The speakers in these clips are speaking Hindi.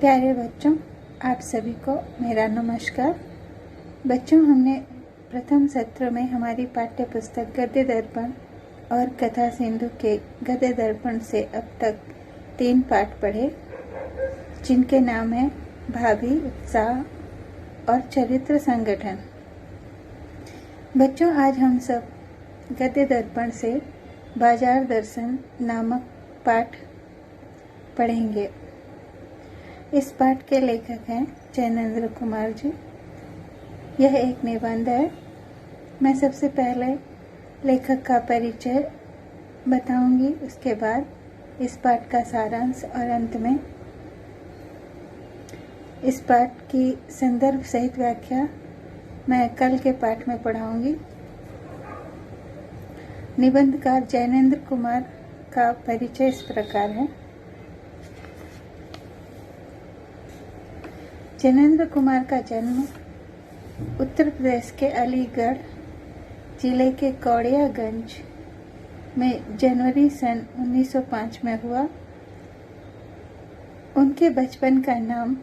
प्यारे बच्चों, आप सभी को मेरा नमस्कार। बच्चों, हमने प्रथम सत्र में हमारी पाठ्य पुस्तक गद्य दर्पण और कथा सिंधु के गद्य दर्पण से अब तक 3 पाठ पढ़े, जिनके नाम है भाभी, उत्साह और चरित्र संगठन। बच्चों, आज हम सब गद्य दर्पण से बाजार दर्शन नामक पाठ पढ़ेंगे। इस पाठ के लेखक हैं जैनेन्द्र कुमार जी। यह एक निबंध है। मैं सबसे पहले लेखक का परिचय बताऊंगी, उसके बाद इस पाठ का सारांश और अंत में इस पाठ की संदर्भ सहित व्याख्या मैं कल के पाठ में पढ़ाऊंगी। निबंधकार जैनेन्द्र कुमार का परिचय इस प्रकार है। जैनेन्द्र कुमार का जन्म उत्तर प्रदेश के अलीगढ़ जिले के कौड़ियागंज में जनवरी सन 1905 में हुआ। उनके बचपन का नाम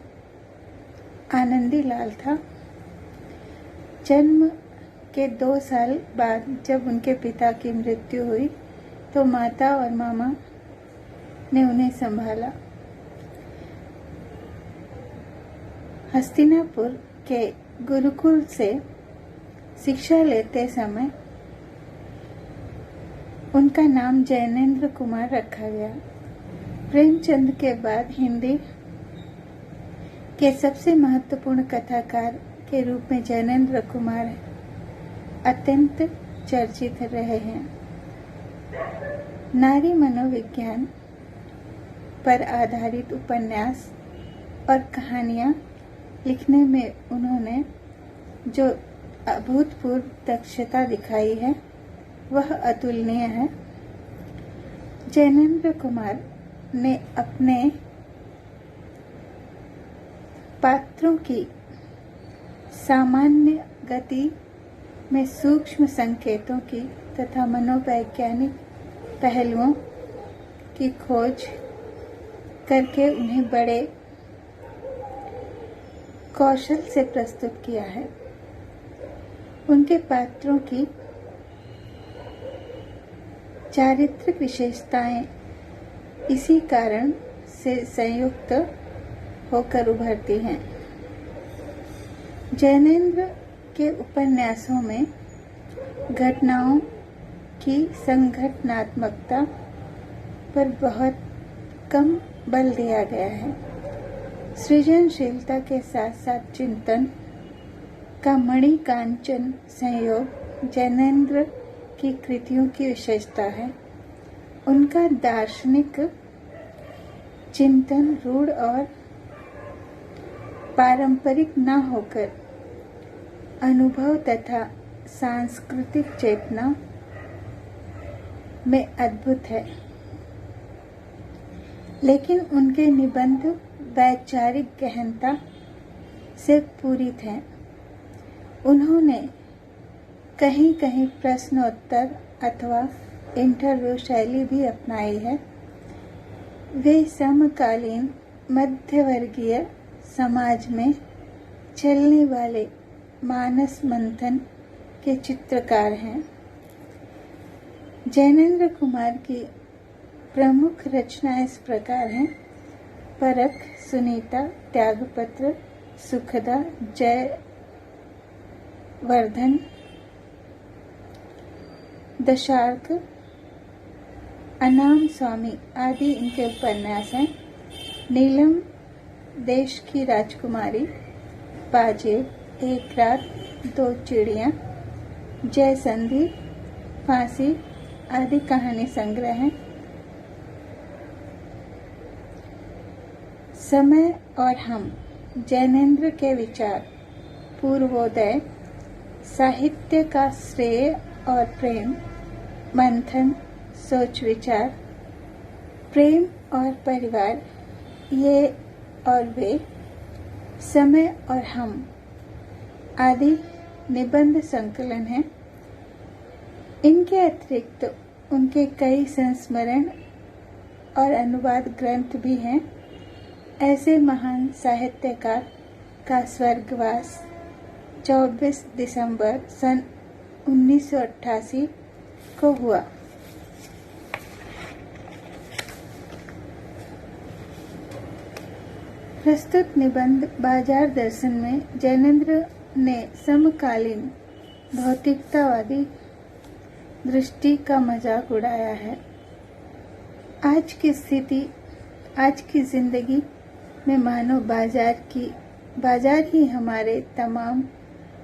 आनंदी लाल था। जन्म के 2 साल बाद जब उनके पिता की मृत्यु हुई तो माता और मामा ने उन्हें संभाला। हस्तिनापुर के गुरुकुल से शिक्षा लेते समय उनका नाम जैनेन्द्र कुमार रखा गया। प्रेमचंद के बाद हिंदी के सबसे महत्वपूर्ण कथाकार के रूप में जैनेन्द्र कुमार अत्यंत चर्चित रहे हैं। नारी मनोविज्ञान पर आधारित उपन्यास और कहानियां लिखने में उन्होंने जो अभूतपूर्व दक्षता दिखाई है वह अतुलनीय है। जैनेन्द्र कुमार ने अपने पात्रों की सामान्य गति में सूक्ष्म संकेतों की तथा मनोवैज्ञानिक पहलुओं की खोज करके उन्हें बड़े कौशल से प्रस्तुत किया है। उनके पात्रों की चारित्रिक विशेषताएं इसी कारण से संयुक्त होकर उभरती हैं। जैनेन्द्र के उपन्यासों में घटनाओं की संघटनात्मकता पर बहुत कम बल दिया गया है। सृजनशीलता के साथ साथ चिंतन का मणि कांचन संयोग जैनेन्द्र की कृतियों की विशेषता है। उनका दार्शनिक चिंतन रूढ़ और पारंपरिक न होकर अनुभव तथा सांस्कृतिक चेतना में अद्भुत है। लेकिन उनके निबंध वैचारिक गहनता से पूरित हैं। उन्होंने कहीं कहीं प्रश्नोत्तर अथवा इंटरव्यू शैली भी अपनाई है। वे समकालीन मध्यवर्गीय समाज में चलने वाले मानस मंथन के चित्रकार हैं। जैनेन्द्र कुमार की प्रमुख रचनाएं इस प्रकार हैं: परख, सुनीता, त्यागपत्र, सुखदा, जयवर्धन, दशार्क, अनाम स्वामी आदि इनके उपन्यास हैं। नीलम, देश की राजकुमारी, पाजेब, एक रात 2 चिड़ियां, जय संधि, फांसी आदि कहानी संग्रह हैं। समय और हम, जैनेन्द्र के विचार, पूर्वोदय, साहित्य का श्रेय और प्रेम, मंथन, सोच विचार, प्रेम और परिवार, ये और वे, समय और हम आदि निबंध संकलन हैं। इनके अतिरिक्त उनके कई संस्मरण और अनुवाद ग्रंथ भी हैं। ऐसे महान साहित्यकार का स्वर्गवास 24 दिसंबर सन 1988 को हुआ। प्रस्तुत निबंध बाजार दर्शन में जैनेंद्र ने समकालीन भौतिकतावादी दृष्टि का मजाक उड़ाया है। आज की जिंदगी में मानो बाजार ही हमारे तमाम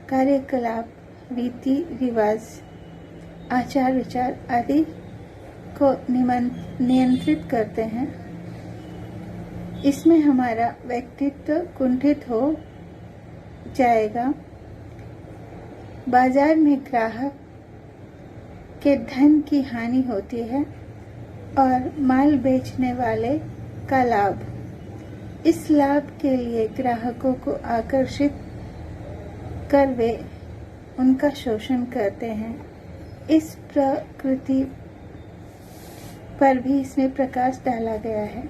कार्यकलाप, रीति रिवाज, आचार विचार आदि को नियंत्रित करते हैं। इसमें हमारा व्यक्तित्व कुंठित हो जाएगा। बाजार में ग्राहक के धन की हानि होती है और माल बेचने वाले का लाभ। इस लाभ के लिए ग्राहकों को आकर्षित कर वे उनका शोषण करते हैं। इस प्रकृति पर भी इसमें प्रकाश डाला गया है।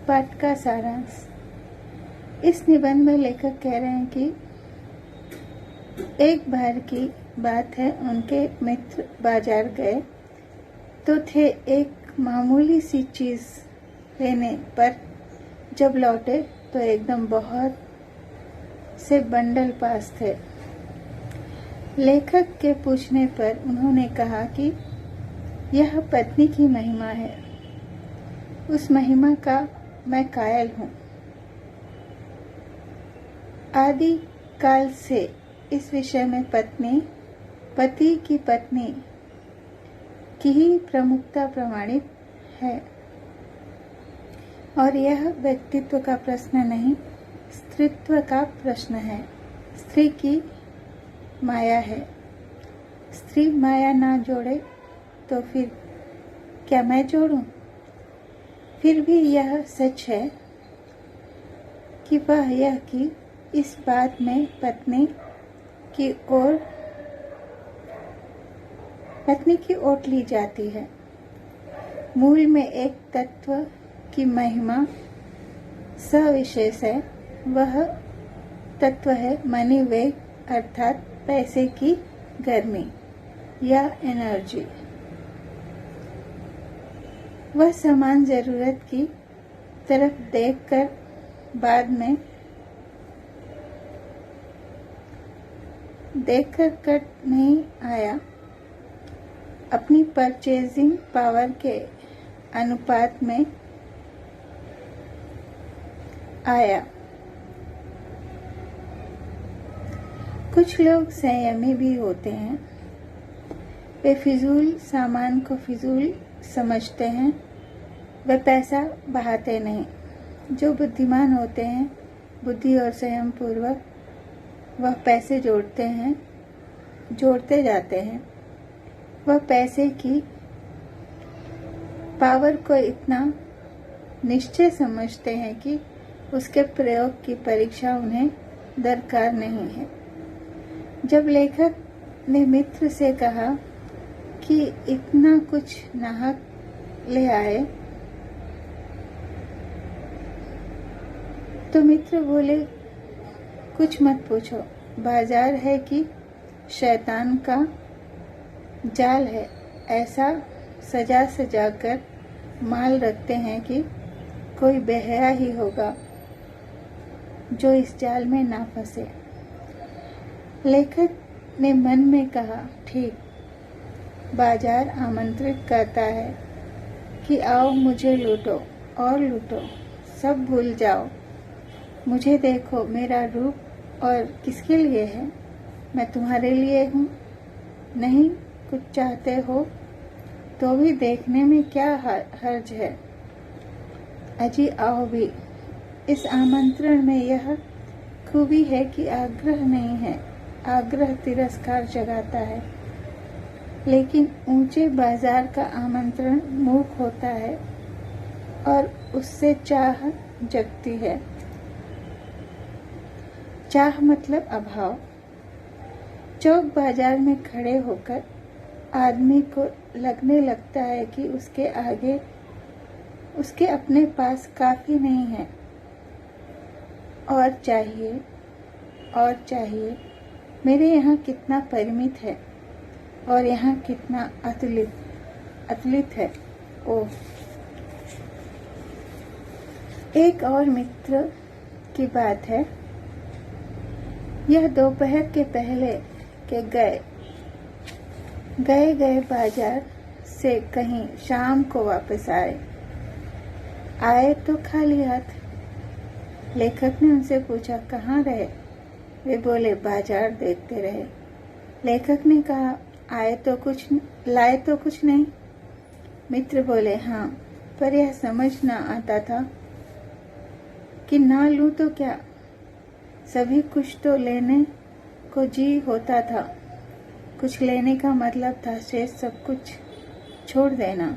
पाठ का सारांश। इस निबंध में लेखक कह रहे हैं कि एक बार की बात है, उनके मित्र बाजार गए तो थे एक मामूली सी चीज लेने पर जब लौटे तो एकदम बहुत से बंडल पास थे। लेखक के पूछने पर उन्होंने कहा कि यह पत्नी की महिमा है। उस महिमा का मैं कायल हूँ। आदि काल से इस विषय में पति की पत्नी की ही प्रमुखता प्रमाणित है और यह व्यक्तित्व का प्रश्न नहीं, स्त्रीत्व का प्रश्न है। स्त्री की माया है। स्त्री माया ना जोड़े तो फिर क्या मैं जोड़ूं? फिर भी यह सच है कि वह यह कि इस बात में पत्नी की ओट ली जाती है। मूल में एक तत्व की महिमा सविशेष है। वह तत्व है मनी वेग, अर्थात पैसे की गर्मी या एनर्जी। वह समान जरूरत की तरफ देखकर बाद में कट नहीं आया, अपनी परचेजिंग पावर के अनुपात में आया। कुछ लोग संयमी भी होते हैं। वे फिजूल सामान को फिजूल समझते हैं। वे पैसा बहाते नहीं। जो बुद्धिमान होते हैं, बुद्धि और संयम पूर्वक वह पैसे जोड़ते जाते हैं। वह पैसे की पावर को इतना निश्चय समझते हैं कि उसके प्रयोग की परीक्षा उन्हें दरकार नहीं है। जब लेखक ने मित्र से कहा कि इतना कुछ नाहक ले आए तो मित्र बोले, कुछ मत पूछो, बाजार है कि शैतान का जाल है। ऐसा सजा कर माल रखते हैं कि कोई बेहया ही होगा जो इस जाल में ना फंसे। लेखक ने मन में कहा, ठीक, बाजार आमंत्रित करता है कि आओ मुझे लूटो और लूटो, सब भूल जाओ, मुझे देखो, मेरा रूप और किसके लिए है? मैं तुम्हारे लिए हूँ। नहीं कुछ चाहते हो तो भी देखने में क्या हर्ज है? अजी आओ भी। इस आमंत्रण में यह खूबी है कि आग्रह नहीं है। आग्रह तिरस्कार जगाता है, लेकिन ऊंचे बाजार का आमंत्रण मूक होता है और उससे चाह जगती है। चाह मतलब अभाव। चौक बाजार में खड़े होकर आदमी को लगने लगता है कि उसके आगे उसके अपने पास काफी नहीं है, और चाहिए और चाहिए। मेरे यहाँ कितना परिमित है और यहाँ कितना अतुलित है। ओह, एक और मित्र की बात है। यह दोपहर के पहले के गए बाजार से कहीं शाम को वापस आए तो खाली हाथ। लेखक ने उनसे पूछा, कहाँ रहे? वे बोले, बाजार देखते रहे। लेखक ने कहा, लाए तो कुछ नहीं? मित्र बोले, हाँ, पर यह समझ न आता था कि ना लूं तो क्या। सभी कुछ तो लेने को जी होता था। कुछ लेने का मतलब था शेष सब कुछ छोड़ देना,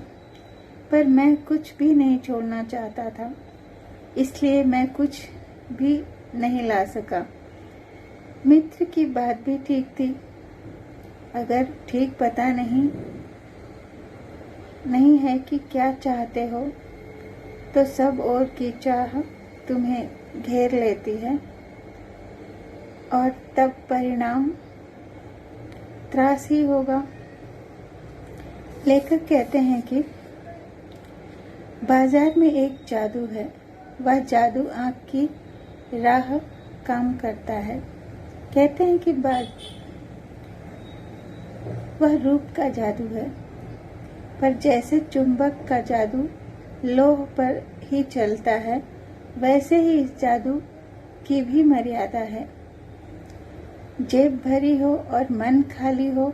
पर मैं कुछ भी नहीं छोड़ना चाहता था, इसलिए मैं कुछ भी नहीं ला सका। मित्र की बात भी ठीक थी। अगर ठीक पता नहीं है कि क्या चाहते हो, तो सब और की चाह तुम्हें घेर लेती है, और तब परिणाम त्रास ही होगा। लेखक कहते हैं कि बाजार में एक जादू है। वह जादू आँख की राह काम करता है। कहते हैं कि वह रूप का जादू है, पर जैसे चुंबक का जादू लोह पर ही चलता है, वैसे ही इस जादू की भी मर्यादा है। जेब भरी हो और मन खाली हो,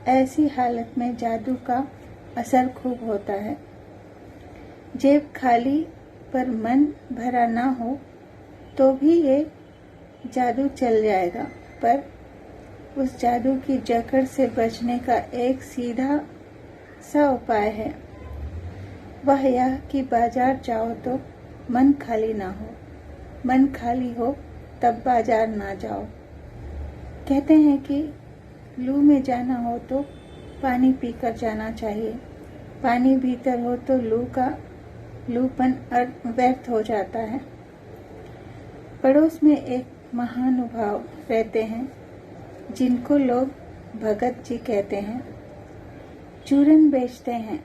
ऐसी हालत में जादू का असर खूब होता है। जेब खाली पर मन भरा ना हो तो भी ये जादू चल जाएगा, पर उस जादू की जकड़ से बचने का एक सीधा सा उपाय है। वह यह कि बाजार जाओ तो मन खाली ना हो, मन खाली हो तब बाजार ना जाओ। कहते हैं कि लू में जाना हो तो पानी पीकर जाना चाहिए। पानी भीतर हो तो लूपन व्यर्थ हो जाता है। पड़ोस में एक महानुभाव रहते हैं, जिनको लोग भगत जी कहते हैं। चूरन बेचते हैं।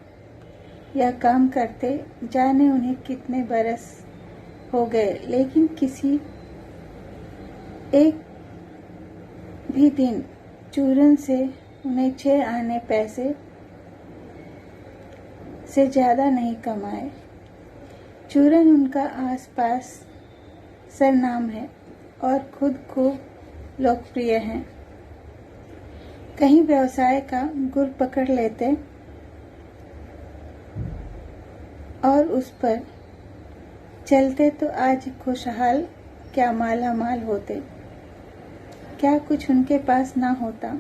यह काम करते जाने उन्हें कितने बरस हो गए, लेकिन किसी एक भी दिन चूरन से उन्हें 6 आने पैसे से ज्यादा नहीं कमाए। चूरन उनका आसपास सरनाम है और खुद खूब लोकप्रिय हैं। कहीं व्यवसाय का गुर पकड़ लेते और उस पर चलते तो आज खुशहाल क्या मालामाल होते। क्या कुछ उनके पास ना होता।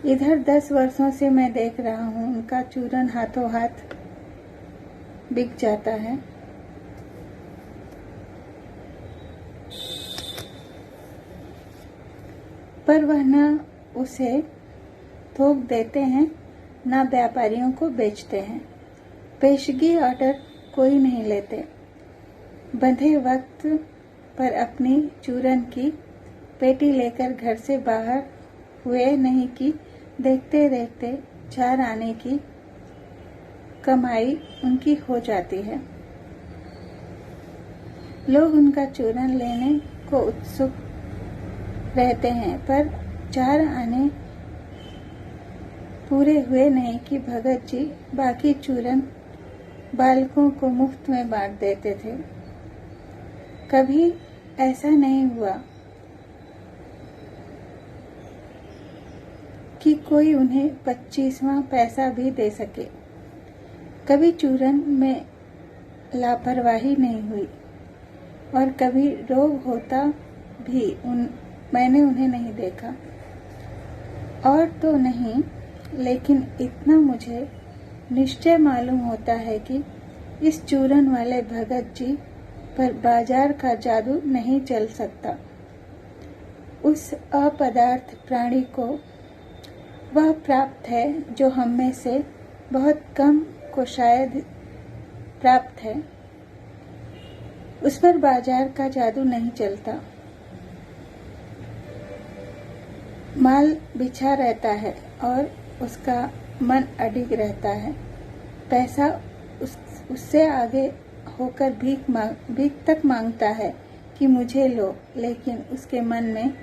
इधर 10 वर्षों से मैं देख रहा हूँ, उनका चूरन हाथों हाथ बिक जाता है। पर वह न उसे थोक देते हैं, न व्यापारियों को बेचते हैं। पेशगी ऑर्डर कोई नहीं लेते। बंधे वक्त पर अपनी चूरन की पेटी लेकर घर से बाहर हुए नहीं कि देखते देखते 4 आने की कमाई उनकी हो जाती है। लोग उनका चूरन लेने को उत्सुक रहते हैं, पर 4 आने पूरे हुए नहीं कि भगत जी बाकी चूरन बालकों को मुफ्त में बांट देते थे। कभी ऐसा नहीं हुआ कि कोई उन्हें 25वां पैसा भी दे सके। कभी चूरन में लापरवाही नहीं हुई, और कभी रोग होता भी मैंने उन्हें नहीं देखा। और तो नहीं, लेकिन इतना मुझे निश्चय मालूम होता है कि इस चूरन वाले भगत जी पर बाजार का जादू नहीं चल सकता। उस अपदार्थ प्राणी को वह प्राप्त है जो हम में से बहुत कम को शायद प्राप्त है, उस पर बाजार का जादू नहीं चलता। माल बिछा रहता है और उसका मन अडिग रहता है। पैसा उससे आगे होकर भीख तक मांगता है कि मुझे लो, लेकिन उसके मन में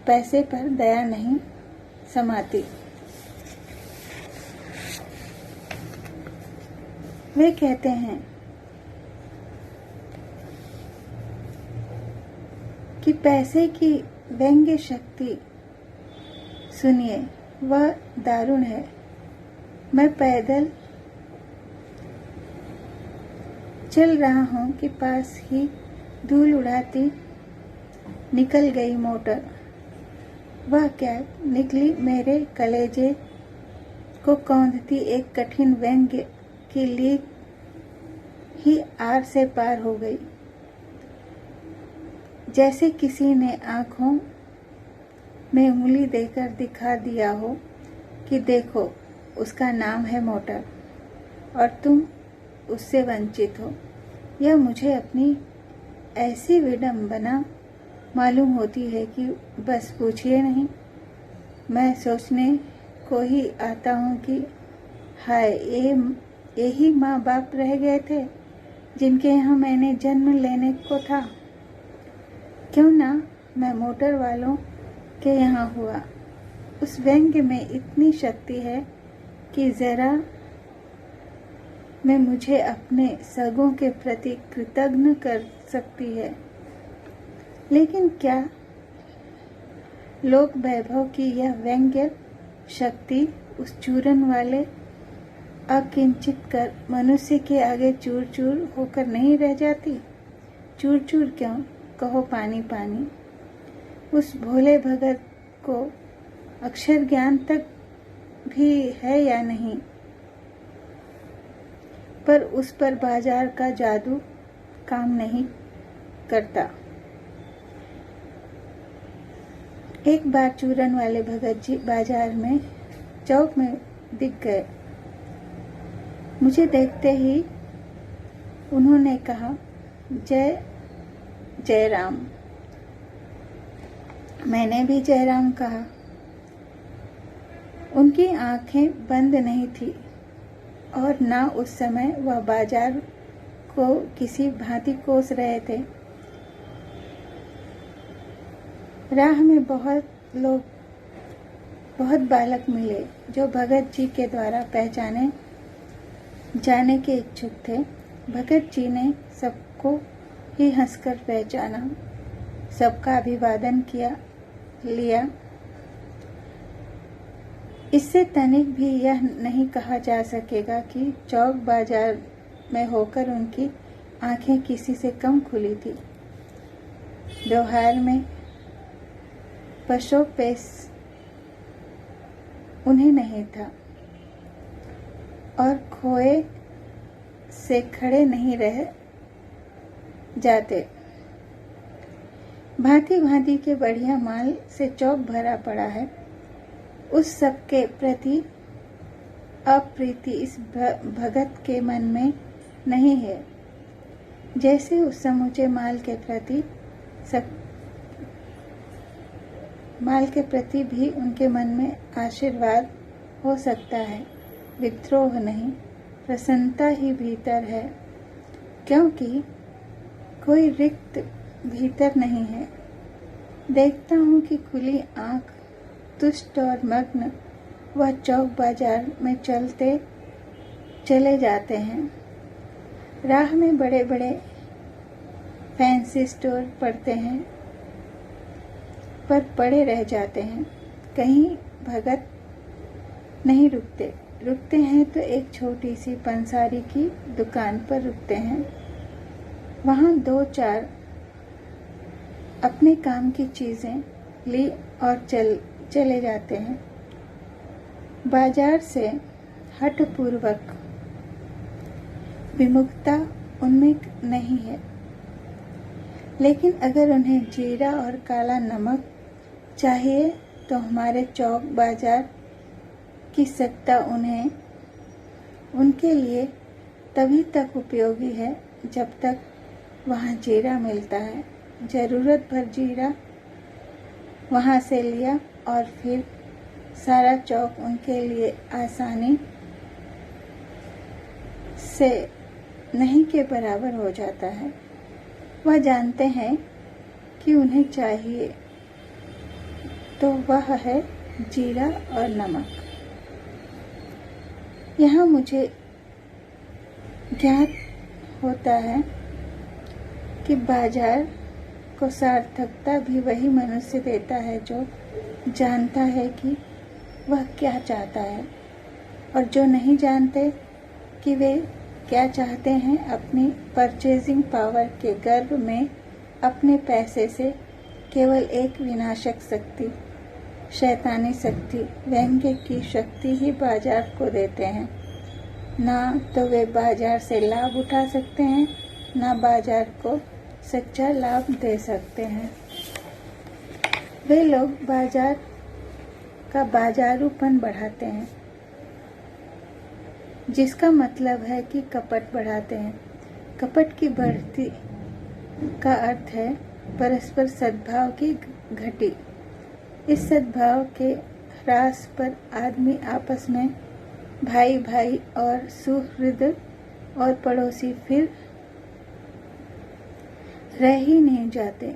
पैसे पर दया नहीं समाती। वे कहते हैं कि पैसे की व्यंग्य शक्ति सुनिए, वह दारुण है। मैं पैदल चल रहा हूँ कि पास ही धूल उड़ाती निकल गई मोटर। वह क्या निकली मेरे कलेजे को कौंधती एक कठिन व्यंग्य की लीक ही आर से पार हो गई। जैसे किसी ने आंखों में उंगली देकर दिखा दिया हो कि देखो, उसका नाम है मोटर और तुम उससे वंचित हो। यह मुझे अपनी ऐसी विडंबना मालूम होती है कि बस पूछिए नहीं। मैं सोचने को ही आता हूँ कि हाय, यही माँ बाप रह गए थे जिनके यहाँ मैंने जन्म लेने को था। क्यों ना मैं मोटर वालों के यहाँ हुआ। उस व्यंग्य में इतनी शक्ति है कि जरा में मुझे अपने सगों के प्रति कृतज्ञ कर सकती है। लेकिन क्या लोक वैभव की यह व्यंग्य शक्ति उस चूरन वाले अकिंचित कर मनुष्य के आगे चूर चूर होकर नहीं रह जाती? चूर चूर क्यों, कहो पानी पानी। उस भोले भगत को अक्षर ज्ञान तक भी है या नहीं, पर उस पर बाजार का जादू काम नहीं करता। एक बार चूरन वाले भगत जी बाजार में चौक में दिख गए। मुझे देखते ही उन्होंने कहा, जय जय राम। मैंने भी जय राम कहा। उनकी आंखें बंद नहीं थी और ना उस समय वह बाजार को किसी भांति कोस रहे थे। राह में बहुत बालक मिले जो भगत जी के द्वारा पहचाने जाने के इच्छुक थे। भगत जी ने सबको ही हंसकर पहचाना, सबका अभिवादन लिया। इससे तनिक भी यह नहीं कहा जा सकेगा कि चौक बाजार में होकर उनकी आंखें किसी से कम खुली थी। व्यवहार में पशोपेश उन्हें नहीं था और खोए से खड़े नहीं रह जाते। भांति भांति के बढ़िया माल से चौक भरा पड़ा है। उस सब के प्रति अप्रीति इस भगत के मन में नहीं है, जैसे उस समूचे माल के प्रति भी उनके मन में आशीर्वाद हो सकता है। विद्रोह नहीं, प्रसन्नता ही भीतर है, क्योंकि कोई रिक्त भीतर नहीं है। देखता हूँ कि खुली आंख तुष्ट और मग्न वह चौक बाजार में चले जाते हैं। राह में बड़े बड़े फैंसी स्टोर पड़ते हैं, पर पड़े रह जाते हैं। कहीं भगत नहीं रुकते हैं तो एक छोटी सी पंसारी की दुकान पर रुकते हैं। वहाँ 2-4 अपने काम की चीजें ली और चले जाते हैं। बाजार से हठपूर्वक विमुखता उनमें नहीं है, लेकिन अगर उन्हें जीरा और काला नमक चाहिए तो हमारे चौक बाजार की सत्ता उन्हें उनके लिए तभी तक उपयोगी है जब तक वहाँ जीरा मिलता है। ज़रूरत भर जीरा वहाँ से लिया और फिर सारा चौक उनके लिए आसानी से नहीं के बराबर हो जाता है। वह जानते हैं कि उन्हें चाहिए तो वह है जीरा और नमक। यहाँ मुझे ज्ञात होता है कि बाजार को सार्थकता भी वही मनुष्य देता है जो जानता है कि वह क्या चाहता है, और जो नहीं जानते कि वे क्या चाहते हैं, अपनी परचेजिंग पावर के गर्व में अपने पैसे से केवल एक विनाशक शक्ति, शैतानी शक्ति, व्यंग्य की शक्ति ही बाजार को देते हैं। ना तो वे बाजार से लाभ उठा सकते हैं, ना बाजार को सच्चा लाभ दे सकते हैं। वे लोग बाजार का बाजारूपन बढ़ाते हैं, जिसका मतलब है कि कपट बढ़ाते हैं। कपट की बढ़ती का अर्थ है परस्पर सद्भाव की घटी। इस सद्भाव के ह्रास पर आदमी आपस में भाई भाई और सुहृद और पड़ोसी फिर रह ही नहीं जाते,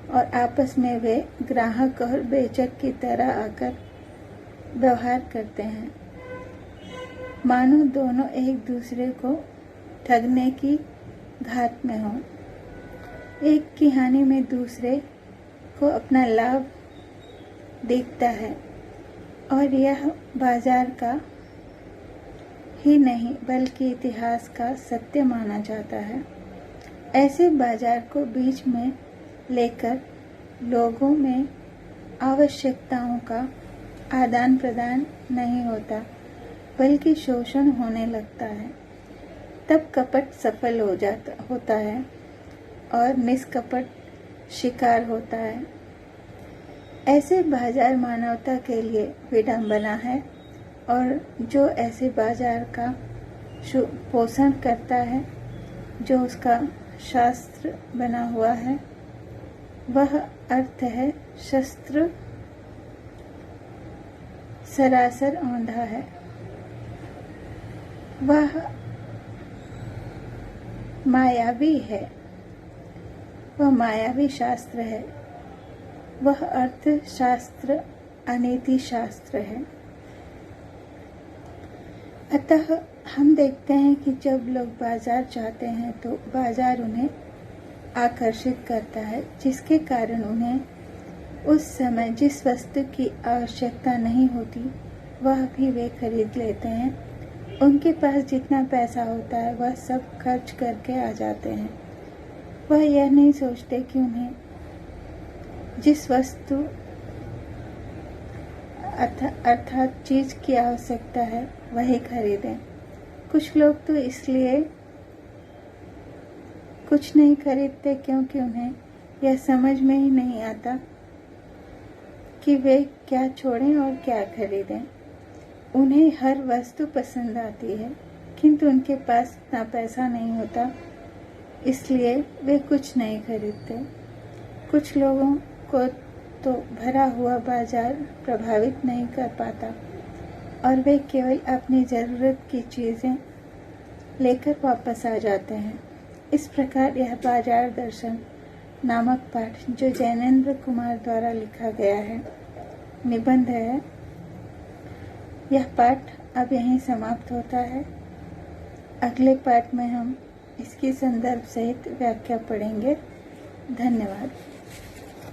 और आपस में वे ग्राहक और बेचक की तरह आकर व्यवहार करते हैं, मानो दोनों एक दूसरे को ठगने की घात में हों। एक की हानि में दूसरे को अपना लाभ दिखता है, और यह बाजार का ही नहीं बल्कि इतिहास का सत्य माना जाता है। ऐसे बाजार को बीच में लेकर लोगों में आवश्यकताओं का आदान प्रदान नहीं होता, बल्कि शोषण होने लगता है। तब कपट सफल होता है और निष्कपट शिकार होता है। ऐसे बाजार मानवता के लिए विडंबना है, और जो ऐसे बाजार का पोषण करता है, जो उसका शास्त्र बना हुआ है, वह अर्थ है शस्त्र सरासर औंधा है। वह मायावी है, वह मायावी शास्त्र है, वह अर्थ शास्त्र अनीति शास्त्र है। अतः हम देखते हैं कि जब लोग बाजार चाहते हैं तो बाजार उन्हें आकर्षित करता है, जिसके कारण उन्हें उस समय जिस वस्तु की आवश्यकता नहीं होती वह भी वे खरीद लेते हैं। उनके पास जितना पैसा होता है वह सब खर्च करके आ जाते हैं। वह यह नहीं सोचते कि उन्हें जिस वस्तु अर्थात चीज की आवश्यकता है वही खरीदें। कुछ लोग तो इसलिए कुछ नहीं खरीदते क्योंकि उन्हें यह समझ में ही नहीं आता कि वे क्या छोड़ें और क्या खरीदें। उन्हें हर वस्तु पसंद आती है, किंतु उनके पास इतना पैसा नहीं होता, इसलिए वे कुछ नहीं खरीदते। कुछ लोगों को तो भरा हुआ बाजार प्रभावित नहीं कर पाता, और वे केवल अपनी ज़रूरत की चीज़ें लेकर वापस आ जाते हैं। इस प्रकार यह बाजार दर्शन नामक पाठ, जो जैनेन्द्र कुमार द्वारा लिखा गया है, निबंध है, यह पाठ अब यहीं समाप्त होता है। अगले पाठ में हम इसकी संदर्भ सहित व्याख्या पढ़ेंगे। धन्यवाद।